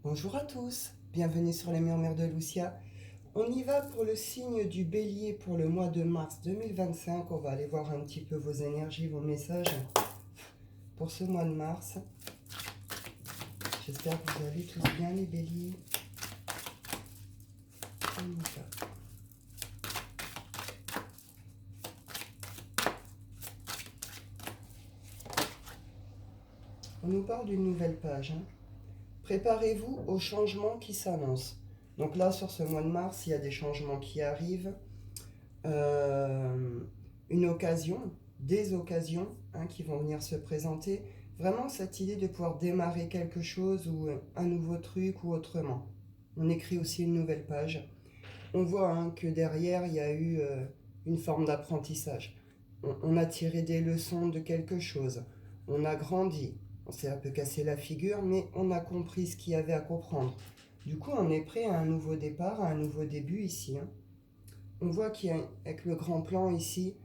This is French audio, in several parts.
Bonjour à tous, bienvenue sur les Murmures de Lucia. On y va pour le signe du Bélier pour le mois de mars 2025. On va aller voir un petit peu vos énergies, vos messages pour ce mois de mars. J'espère que vous allez tous bien les Béliers. On y va. On nous parle d'une nouvelle page. Préparez-vous aux changements qui s'annoncent. Donc là, sur ce mois de mars, il y a des changements qui arrivent. Une occasion, des occasions qui vont venir se présenter. Vraiment cette idée de pouvoir démarrer quelque chose ou un nouveau truc ou autrement. On écrit aussi une nouvelle page. On voit que derrière, il y a eu une forme d'apprentissage. On a tiré des leçons de quelque chose. On a grandi. On s'est un peu cassé la figure, mais on a compris ce qu'il y avait à comprendre. Du coup, on est prêt à un nouveau départ, à un nouveau début ici. On voit qu'avec le grand plan ici,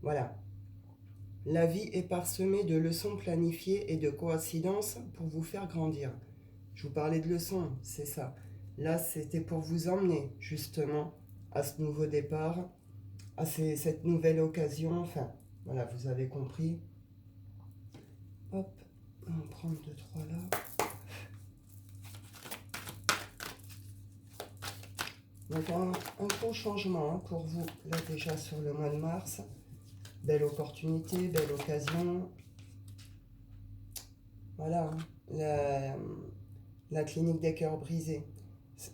voilà, la vie est parsemée de leçons planifiées et de coïncidences pour vous faire grandir. Je vous parlais de leçons, c'est ça. Là, c'était pour vous emmener justement à ce nouveau départ, à cette nouvelle occasion. Enfin, voilà, vous avez compris. Hop, on va prendre 2, 3 là. Donc un gros changement pour vous, là déjà sur le mois de mars. Belle opportunité, belle occasion. Voilà, la clinique des cœurs brisés.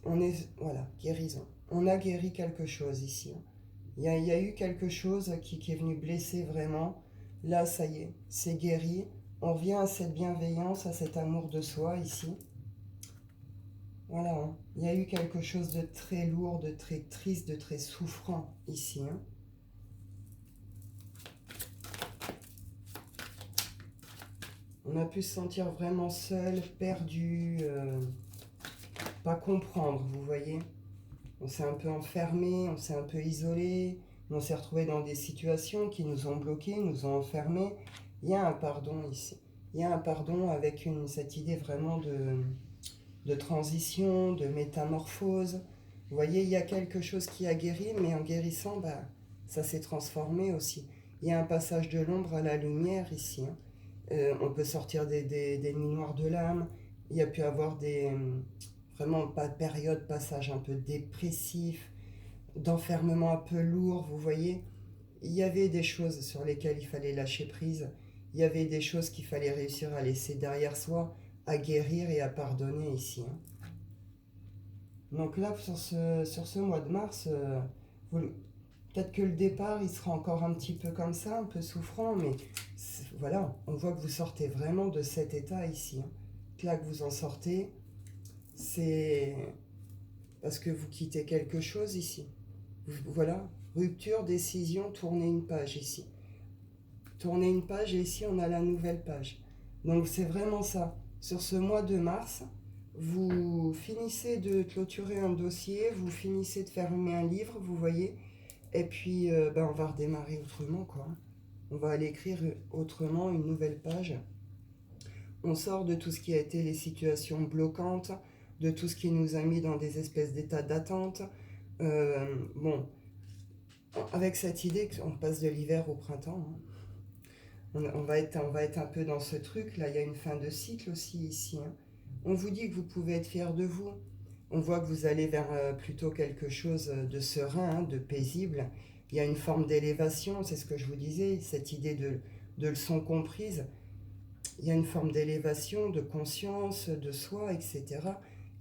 Voilà, guérison. On a guéri quelque chose ici. Il y a eu quelque chose qui est venu blesser vraiment. Là, ça y est, c'est guéri. On revient à cette bienveillance, à cet amour de soi ici. Voilà, il y a eu quelque chose de très lourd, de très triste, de très souffrant ici. On a pu se sentir vraiment seul, perdu, pas comprendre, vous voyez. On s'est un peu enfermé, on s'est un peu isolé, on s'est retrouvé dans des situations qui nous ont bloqués, nous ont enfermés. Il y a un pardon ici. Il y a un pardon avec cette idée vraiment de transition, de métamorphose. Vous voyez, il y a quelque chose qui a guéri, mais en guérissant, ça s'est transformé aussi. Il y a un passage de l'ombre à la lumière ici. On peut sortir des nuits noires de l'âme. Il y a pu avoir vraiment pas de période, passage un peu dépressif, d'enfermement un peu lourd, vous voyez. Il y avait des choses sur lesquelles il fallait lâcher prise. Il y avait des choses qu'il fallait réussir à laisser derrière soi, à guérir et à pardonner ici. Donc là, sur ce mois de mars, peut-être que le départ, il sera encore un petit peu comme ça, un peu souffrant, mais voilà, on voit que vous sortez vraiment de cet état ici. Là que vous en sortez, c'est parce que vous quittez quelque chose ici. Voilà, rupture, décision, tournez une page ici. Tournez une page et ici on a la nouvelle page. Donc c'est vraiment ça. Sur ce mois de mars, vous finissez de clôturer un dossier, vous finissez de fermer un livre, vous voyez, et puis on va redémarrer autrement quoi. On va aller écrire autrement une nouvelle page. On sort de tout ce qui a été les situations bloquantes, de tout ce qui nous a mis dans des espèces d'états d'attente. Bon, avec cette idée qu'on passe de l'hiver au printemps, on va être un peu dans ce truc. Là, il y a une fin de cycle aussi ici. On vous dit que vous pouvez être fier de vous. On voit que vous allez vers plutôt quelque chose de serein, de paisible. Il y a une forme d'élévation, c'est ce que je vous disais, cette idée de leçon comprise. Il y a une forme d'élévation, de conscience de soi, etc.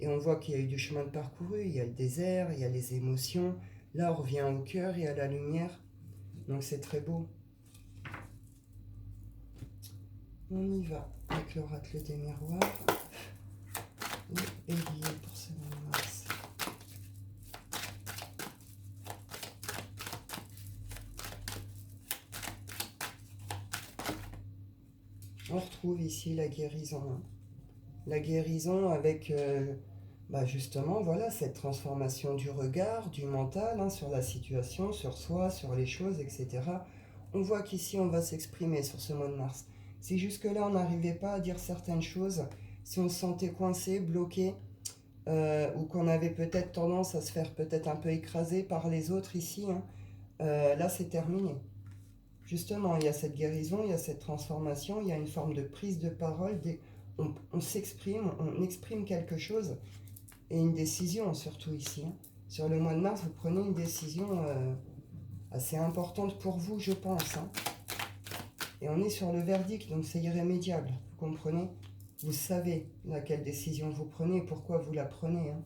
Et on voit qu'il y a eu du chemin de parcouru, il y a le désert, il y a les émotions. Là, on revient au cœur et à la lumière. Donc c'est très beau. On y va avec l'oracle des miroirs. Le bélier pour ce mois de mars. On retrouve ici la guérison. La guérison avec justement voilà, cette transformation du regard, du mental sur la situation, sur soi, sur les choses, etc. On voit qu'ici on va s'exprimer sur ce mois de mars. Si jusque-là on n'arrivait pas à dire certaines choses, Si on se sentait coincé, bloqué, ou qu'on avait peut-être tendance à se faire peut-être un peu écraser par les autres ici, hein, là c'est terminé. Justement, il y a cette guérison, il y a cette transformation, il y a une forme de prise de parole, on s'exprime, on exprime quelque chose, et une décision surtout ici, hein. Sur le mois de mars, vous prenez une décision assez importante pour vous, je pense, hein. Et on est sur le verdict, donc c'est irrémédiable, vous comprenez? Vous savez laquelle décision vous prenez et pourquoi vous la prenez, hein.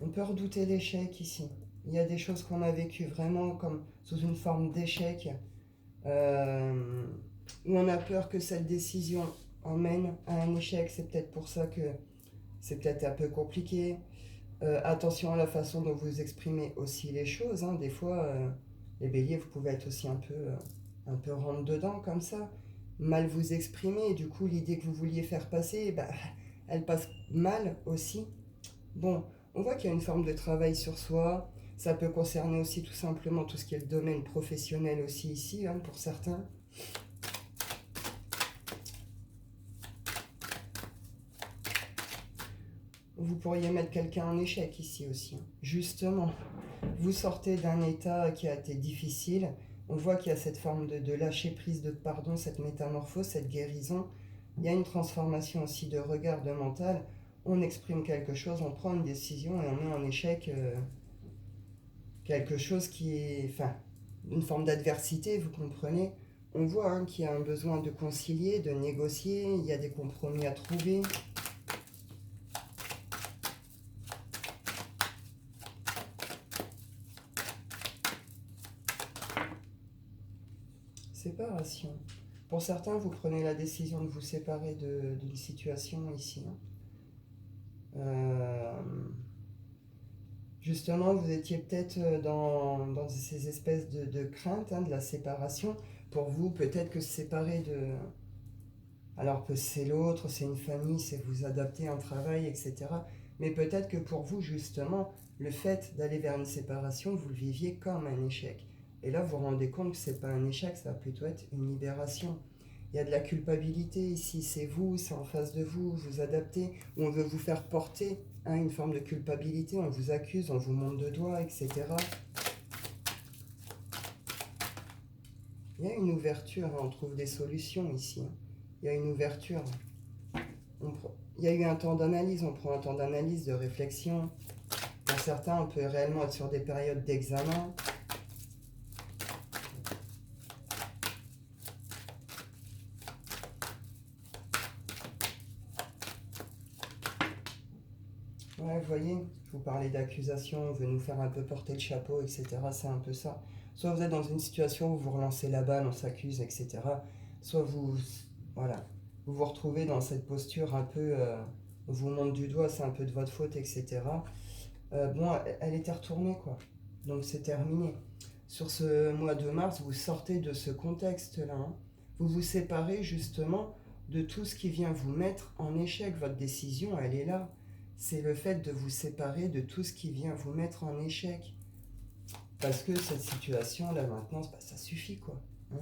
On peut redouter l'échec ici. Il y a des choses qu'on a vécues vraiment comme sous une forme d'échec, où on a peur que cette décision emmène à un échec. C'est peut-être pour ça que c'est peut-être un peu compliqué. Attention à la façon dont vous exprimez aussi les choses, hein. Des fois, les béliers, vous pouvez être aussi un peu rentre dedans comme ça, mal vous exprimer, et du coup, l'idée que vous vouliez faire passer, bah, elle passe mal aussi. Bon, on voit qu'il y a une forme de travail sur soi. Ça peut concerner aussi tout simplement tout ce qui est le domaine professionnel aussi ici, hein, pour certains. Vous pourriez mettre quelqu'un en échec ici aussi, hein. Justement, vous sortez d'un état qui a été difficile. On voit qu'il y a cette forme de lâcher prise, de pardon, cette métamorphose, cette guérison. Il y a une transformation aussi de regard, de mental. On exprime quelque chose, on prend une décision et on met en échec quelque chose qui est, enfin, une forme d'adversité, vous comprenez. On voit, hein, qu'il y a un besoin de concilier, de négocier, il y a des compromis à trouver. Séparation. Pour certains, vous prenez la décision de vous séparer d'une situation ici, hein. Justement, vous étiez peut-être dans ces espèces de craintes, hein, de la séparation. Pour vous, peut-être que se séparer de... Alors que c'est l'autre, c'est une famille, c'est vous adapter à un travail, etc. Mais peut-être que pour vous, justement, le fait d'aller vers une séparation, vous le viviez comme un échec. Et là, vous vous rendez compte que c'est pas un échec, ça va plutôt être une libération. Il y a de la culpabilité ici, c'est vous, c'est en face de vous, vous adaptez, ou on veut vous faire porter à une forme de culpabilité, on vous accuse, on vous monte de doigts, etc. Il y a une ouverture, hein, on trouve des solutions ici, hein. Il y a une ouverture. Il y a eu un temps d'analyse, on prend un temps d'analyse, de réflexion. Pour certains, on peut réellement être sur des périodes d'examen. Ouais, vous voyez, je vous parlais d'accusation, on veut nous faire un peu porter le chapeau, etc. C'est un peu ça. Soit vous êtes dans une situation où vous relancez la balle, on s'accuse, etc. Soit vous, voilà, vous vous retrouvez dans cette posture un peu, on vous montre du doigt, c'est un peu de votre faute, etc. Bon, elle était retournée, quoi. Donc c'est terminé. Sur ce mois de mars, vous sortez de ce contexte-là, hein. Vous vous séparez justement de tout ce qui vient vous mettre en échec. Votre décision, elle est là. C'est le fait de vous séparer de tout ce qui vient vous mettre en échec. Parce que cette situation-là, maintenant, bah, ça suffit, quoi, hein.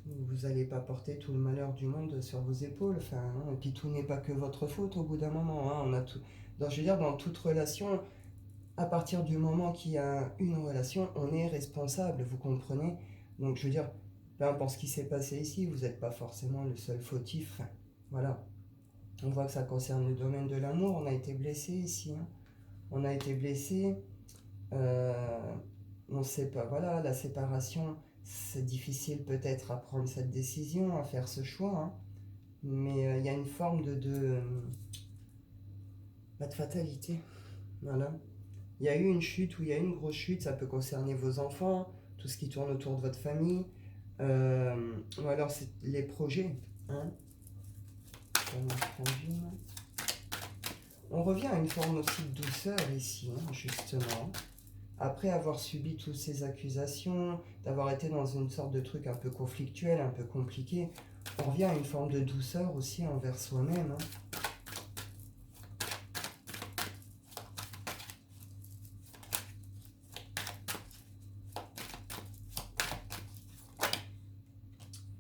Vous n'allez pas porter tout le malheur du monde sur vos épaules. Enfin, hein, et puis tout n'est pas que votre faute au bout d'un moment, hein. On a tout... Donc, je veux dire, dans toute relation, à partir du moment qu'il y a une relation, on est responsable, vous comprenez? Donc, je veux dire, peu importe ce qui s'est passé ici, vous n'êtes pas forcément le seul fautif. Enfin, voilà. On voit que ça concerne le domaine de l'amour. On a été blessé ici, hein. On a été blessé. On ne sait pas. Voilà, la séparation, c'est difficile peut-être à prendre cette décision, à faire ce choix, hein. Mais il y a une forme de fatalité. Voilà. Il y a eu une chute ou il y a eu une grosse chute, ça peut concerner vos enfants, tout ce qui tourne autour de votre famille, ou alors c'est les projets, hein. On revient à une forme aussi de douceur ici, hein, justement. Après avoir subi toutes ces accusations, d'avoir été dans une sorte de truc un peu conflictuel, un peu compliqué, on revient à une forme de douceur aussi envers soi-même, hein.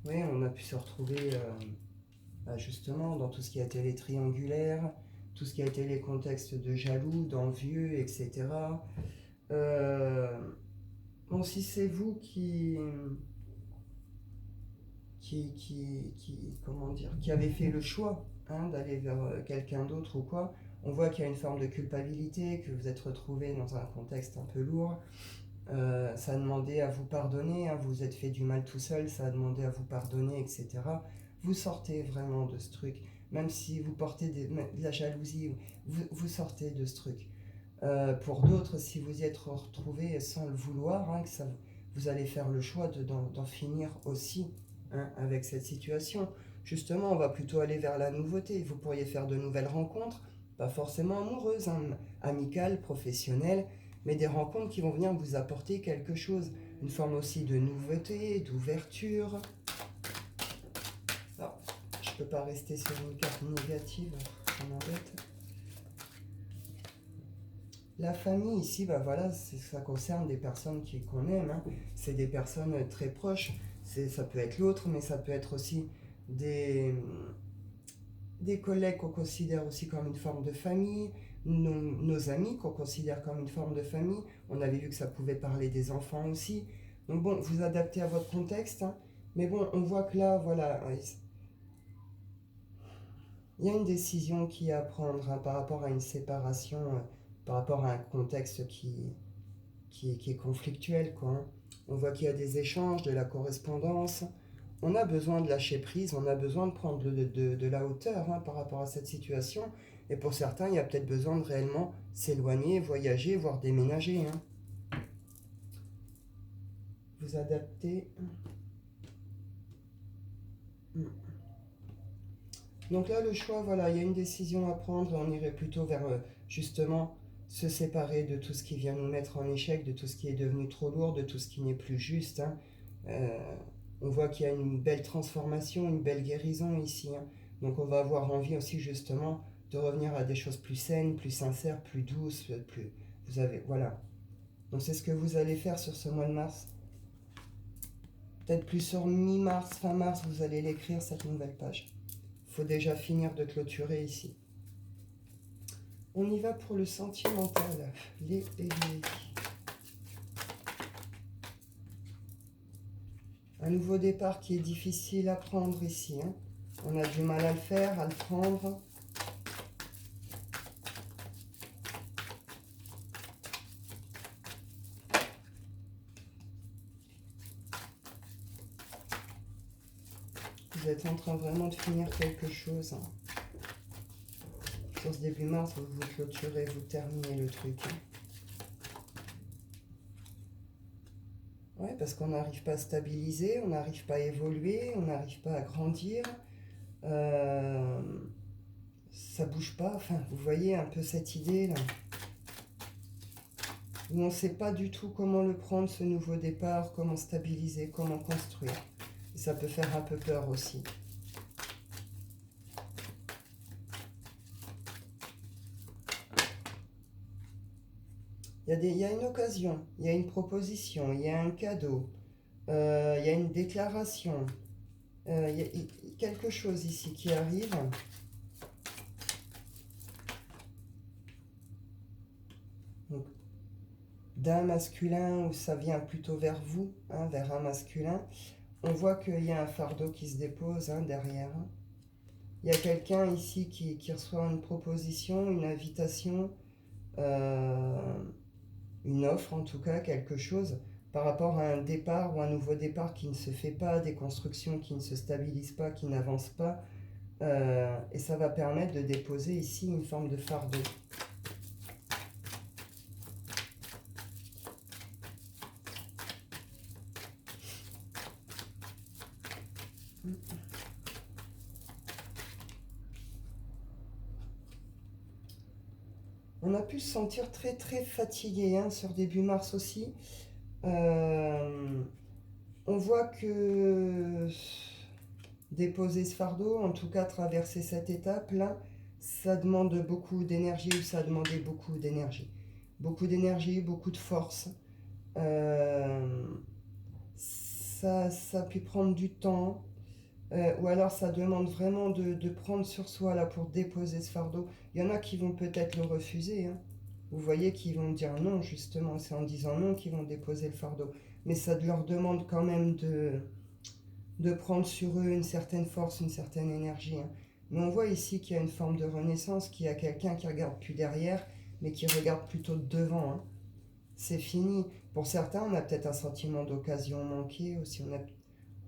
Oui, on a pu se retrouver justement dans tout ce qui a été les triangulaires, tout ce qui a été les contextes de jaloux, d'envieux, etc. Euh, bon, si c'est vous comment dire, qui avez fait le choix d'aller vers quelqu'un d'autre ou quoi, on voit qu'il y a une forme de culpabilité, que vous êtes retrouvé dans un contexte un peu lourd. Ça a demandé à vous pardonner, vous vous êtes fait du mal tout seul, ça a demandé à vous pardonner, etc. Vous sortez vraiment de ce truc, même si vous portez de la jalousie, vous sortez de ce truc. Pour d'autres, si vous y êtes retrouvé sans le vouloir, que ça, vous allez faire le choix d'en finir aussi avec cette situation. Justement, on va plutôt aller vers la nouveauté. Vous pourriez faire de nouvelles rencontres, pas forcément amoureuses, amicales, professionnelles, mais des rencontres qui vont venir vous apporter quelque chose. Une forme aussi de nouveauté, d'ouverture. Alors, je peux pas rester sur une carte négative, ça m'embête. La famille ici, bah voilà, ça concerne des personnes qu'on aime. C'est des personnes très proches. Ça peut être l'autre, mais ça peut être aussi des, des collègues qu'on considère aussi comme une forme de famille, nos amis qu'on considère comme une forme de famille. On avait vu que ça pouvait parler des enfants aussi. Donc bon, vous adaptez à votre contexte. Mais bon, on voit que là, voilà, il y a une décision qui est à prendre par rapport à une séparation, par rapport à un contexte qui est conflictuel, quoi. On voit qu'il y a des échanges, de la correspondance. On a besoin de lâcher prise, on a besoin de prendre de la hauteur par rapport à cette situation. Et pour certains, il y a peut-être besoin de réellement s'éloigner, voyager, voire déménager. Vous adaptez. Donc là, le choix, voilà, il y a une décision à prendre. On irait plutôt vers, justement, se séparer de tout ce qui vient nous mettre en échec, de tout ce qui est devenu trop lourd, de tout ce qui n'est plus juste. Euh, on voit qu'il y a une belle transformation, une belle guérison ici. Donc on va avoir envie aussi, justement, de revenir à des choses plus saines, plus sincères, plus douces, plus... Vous avez... Voilà. Donc c'est ce que vous allez faire sur ce mois de mars. Peut-être plus sur mi-mars, fin mars, vous allez l'écrire, cette nouvelle page. Il faut déjà finir de clôturer ici. On y va pour le sentimental. Les béliers. Un nouveau départ qui est difficile à prendre ici. On a du mal à le faire, à le prendre. Vous êtes en train vraiment de finir quelque chose. Sur ce début mars, vous clôturez, vous terminez le truc. Ouais, parce qu'on n'arrive pas à stabiliser, on n'arrive pas à évoluer, on n'arrive pas à grandir. Ça bouge pas. Enfin, vous voyez un peu cette idée là. Où on ne sait pas du tout comment le prendre, ce nouveau départ, comment stabiliser, comment construire. Et ça peut faire un peu peur aussi. Il y a une occasion, il y a une proposition, il y a un cadeau, il y a une déclaration, il y a quelque chose ici qui arrive. Donc, d'un masculin, où ça vient plutôt vers vous, vers un masculin, on voit qu'il y a un fardeau qui se dépose derrière. Il y a quelqu'un ici qui reçoit une proposition, une invitation, une offre en tout cas, quelque chose par rapport à un départ ou un nouveau départ qui ne se fait pas, des constructions qui ne se stabilisent pas, qui n'avancent pas. Et ça va permettre de déposer ici une forme de fardeau. On a pu se sentir très très fatigué sur début mars aussi. On voit que déposer ce fardeau, en tout cas traverser cette étape-là, ça demande beaucoup d'énergie, ou ça a demandé beaucoup d'énergie. Beaucoup d'énergie, beaucoup de force. Ça a pu prendre du temps. Ou alors ça demande vraiment de prendre sur soi là pour déposer ce fardeau. Il y en a qui vont peut-être le refuser, hein. Vous voyez qu'ils vont dire non, justement. C'est en disant non qu'ils vont déposer le fardeau. Mais ça leur demande quand même de prendre sur eux une certaine force, une certaine énergie, hein. Mais on voit ici qu'il y a une forme de renaissance, qu'il y a quelqu'un qui regarde plus derrière, mais qui regarde plutôt devant, hein. C'est fini. Pour certains, on a peut-être un sentiment d'occasion manquée aussi.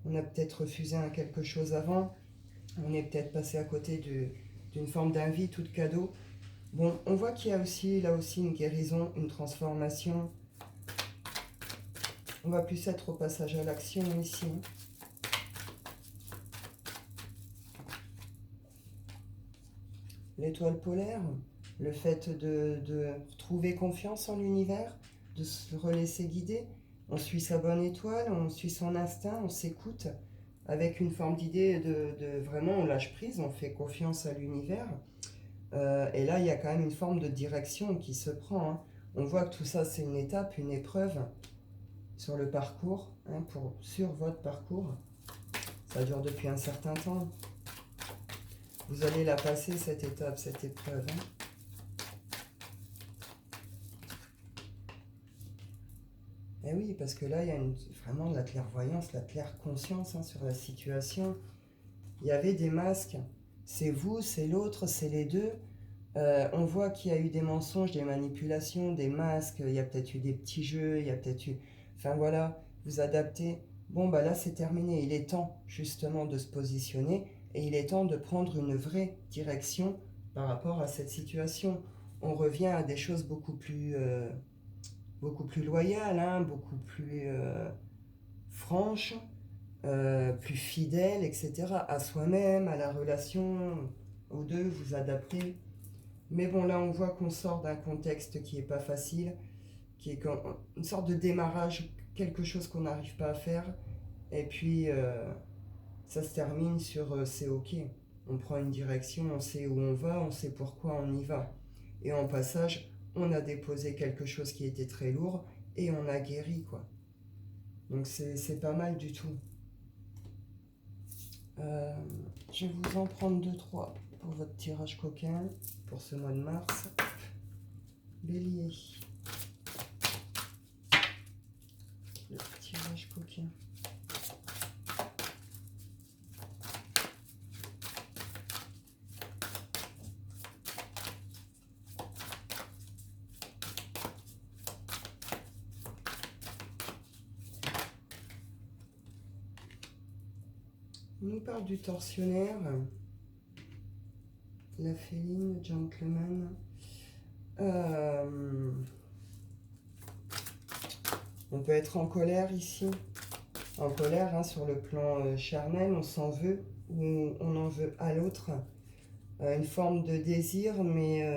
On a peut-être refusé un quelque chose avant. On est peut-être passé à côté d'une forme d'invite ou de cadeau. Bon, on voit qu'il y a aussi là aussi une guérison, une transformation. On va plus être au passage à l'action ici, hein. L'étoile polaire, le fait de retrouver confiance en l'univers, de se relaisser guider. On suit sa bonne étoile, on suit son instinct, on s'écoute avec une forme d'idée de vraiment on lâche prise, on fait confiance à l'univers. Et là, il y a quand même une forme de direction qui se prend, hein. On voit que tout ça, c'est une étape, une épreuve sur le parcours, hein, sur votre parcours. Ça dure depuis un certain temps. Vous allez la passer, cette étape, cette épreuve, hein. Et oui, parce que là, il y a vraiment de la clairvoyance, la claire conscience, hein, sur la situation. Il y avait des masques. C'est vous, c'est l'autre, c'est les deux. On voit qu'il y a eu des mensonges, des manipulations, des masques. Il y a peut-être eu des petits jeux, il y a peut-être eu... Enfin voilà, vous adaptez. Bon, bah là, c'est terminé. Il est temps, justement, de se positionner. Et il est temps de prendre une vraie direction par rapport à cette situation. On revient à des choses beaucoup plus loyales, hein, beaucoup plus franches, plus fidèles, etc. À soi-même, à la relation, aux deux, vous adaptez. Mais bon, là, on voit qu'on sort d'un contexte qui n'est pas facile, qui est comme une sorte de démarrage, quelque chose qu'on n'arrive pas à faire. Et puis, ça se termine sur c'est OK. On prend une direction, on sait où on va, on sait pourquoi on y va. Et en passage, on a déposé quelque chose qui était très lourd et on a guéri, quoi. Donc c'est pas mal du tout. Euh, je vais vous en prendre deux trois pour votre tirage coquin pour ce mois de mars. Bélier. Le tirage coquin. On nous parle du tortionnaire, la féline, le gentleman. On peut être en colère ici. En colère, hein, sur le plan charnel, on s'en veut ou on en veut à l'autre. Une forme de désir, mais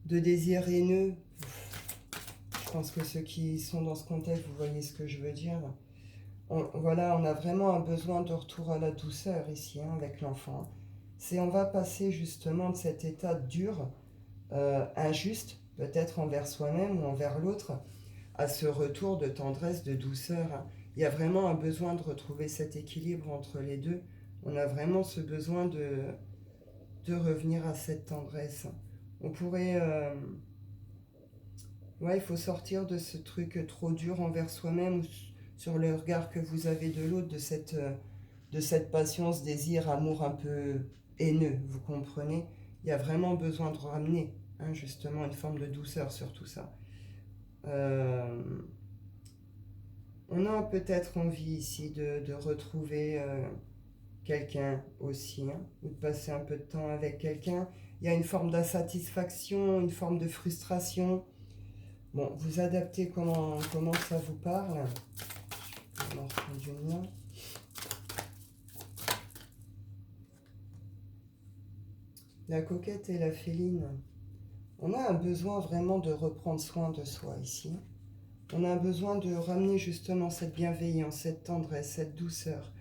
de désir haineux. Je pense que ceux qui sont dans ce contexte, vous voyez ce que je veux dire. Voilà, on a vraiment un besoin de retour à la douceur ici, hein, avec l'enfant. On va passer justement de cet état dur, injuste, peut-être envers soi-même ou envers l'autre, à ce retour de tendresse, de douceur, hein. Il y a vraiment un besoin de retrouver cet équilibre entre les deux. On a vraiment ce besoin de revenir à cette tendresse. On pourrait... ouais, il faut sortir de ce truc trop dur envers soi-même ou sur le regard que vous avez de l'autre, de cette patience, désir, amour un peu haineux, vous comprenez? Il y a vraiment besoin de ramener, hein, justement une forme de douceur sur tout ça. On a peut-être envie ici de retrouver quelqu'un aussi, hein, ou de passer un peu de temps avec quelqu'un. Il y a une forme d'insatisfaction, une forme de frustration. Bon, vous adaptez comment ça vous parle. On en reprend du mien. La coquette et la féline. On a un besoin vraiment de reprendre soin de soi ici. On a un besoin de ramener justement cette bienveillance, cette tendresse, cette douceur,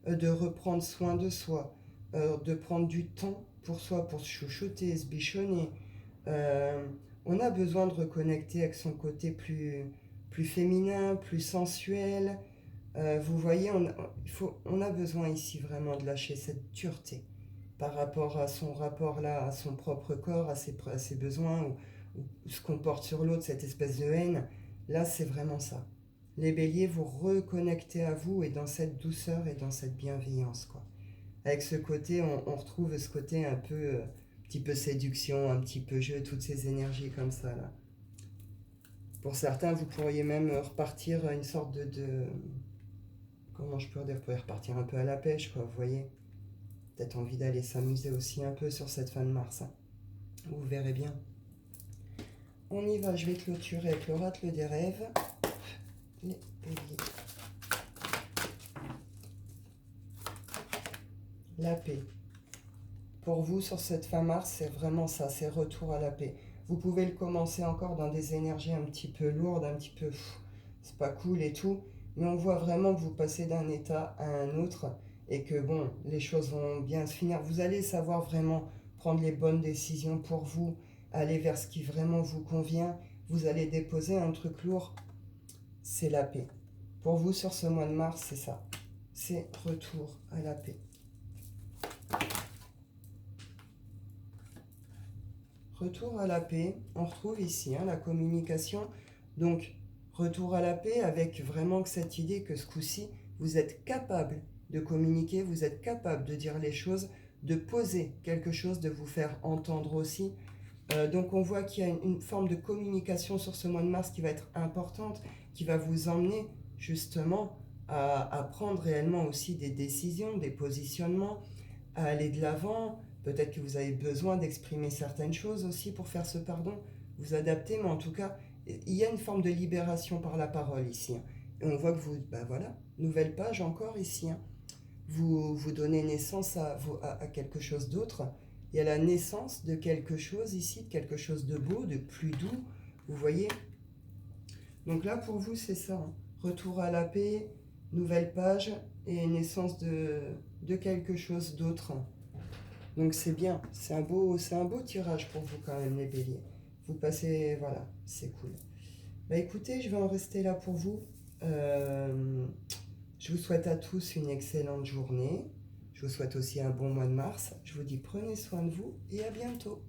de reprendre soin de soi, de prendre du temps pour soi, pour se chouchouter, se bichonner. Euh, on a besoin de reconnecter avec son côté plus féminin, plus sensuel, Vous voyez, on a besoin ici vraiment de lâcher cette dureté par rapport à son rapport là, à son propre corps, à ses besoins, ou ce qu'on porte sur l'autre, cette espèce de haine. Là, c'est vraiment ça. Les béliers, vous reconnectez à vous et dans cette douceur et dans cette bienveillance, quoi. Avec ce côté, on retrouve ce côté un peu, petit peu séduction, un petit peu jeu, toutes ces énergies comme ça, là. Pour certains, vous pourriez même repartir à une sorte comment je peux dire, vous pouvez repartir un peu à la pêche, quoi, vous voyez. Peut-être envie d'aller s'amuser aussi un peu sur cette fin de mars, hein. Vous verrez bien. On y va, je vais clôturer avec l'oracle des rêves. Les béliers. La paix. Pour vous, sur cette fin mars, c'est vraiment ça, c'est retour à la paix. Vous pouvez le commencer encore dans des énergies un petit peu lourdes, un petit peu, c'est pas cool et tout, mais on voit vraiment que vous passez d'un état à un autre et que bon, les choses vont bien se finir. Vous allez savoir vraiment prendre les bonnes décisions pour vous, aller vers ce qui vraiment vous convient. Vous allez déposer un truc lourd, c'est la paix. Pour vous, sur ce mois de mars, c'est ça. C'est retour à la paix. Retour à la paix, on retrouve ici la communication. Donc, retour à la paix avec vraiment cette idée que ce coup-ci, vous êtes capable de communiquer, vous êtes capable de dire les choses, de poser quelque chose, de vous faire entendre aussi. Donc on voit qu'il y a une forme de communication sur ce mois de mars qui va être importante, qui va vous emmener justement à prendre réellement aussi des décisions, des positionnements, à aller de l'avant. Peut-être que vous avez besoin d'exprimer certaines choses aussi pour faire ce pardon, vous adapter, mais en tout cas, il y a une forme de libération par la parole ici, hein. Et on voit que vous, ben voilà, nouvelle page encore ici, hein. Vous donnez naissance à quelque chose d'autre. Il y a la naissance de quelque chose ici, de quelque chose de beau, de plus doux, vous voyez. Donc là, pour vous, c'est ça, hein. Retour à la paix, nouvelle page et naissance de quelque chose d'autre. Donc c'est bien, c'est un beau tirage pour vous quand même, les béliers. Vous passez, voilà, c'est cool. Bah écoutez, je vais en rester là pour vous. Euh, je vous souhaite à tous une excellente journée. Je vous souhaite aussi un bon mois de mars. Je vous dis prenez soin de vous et à bientôt.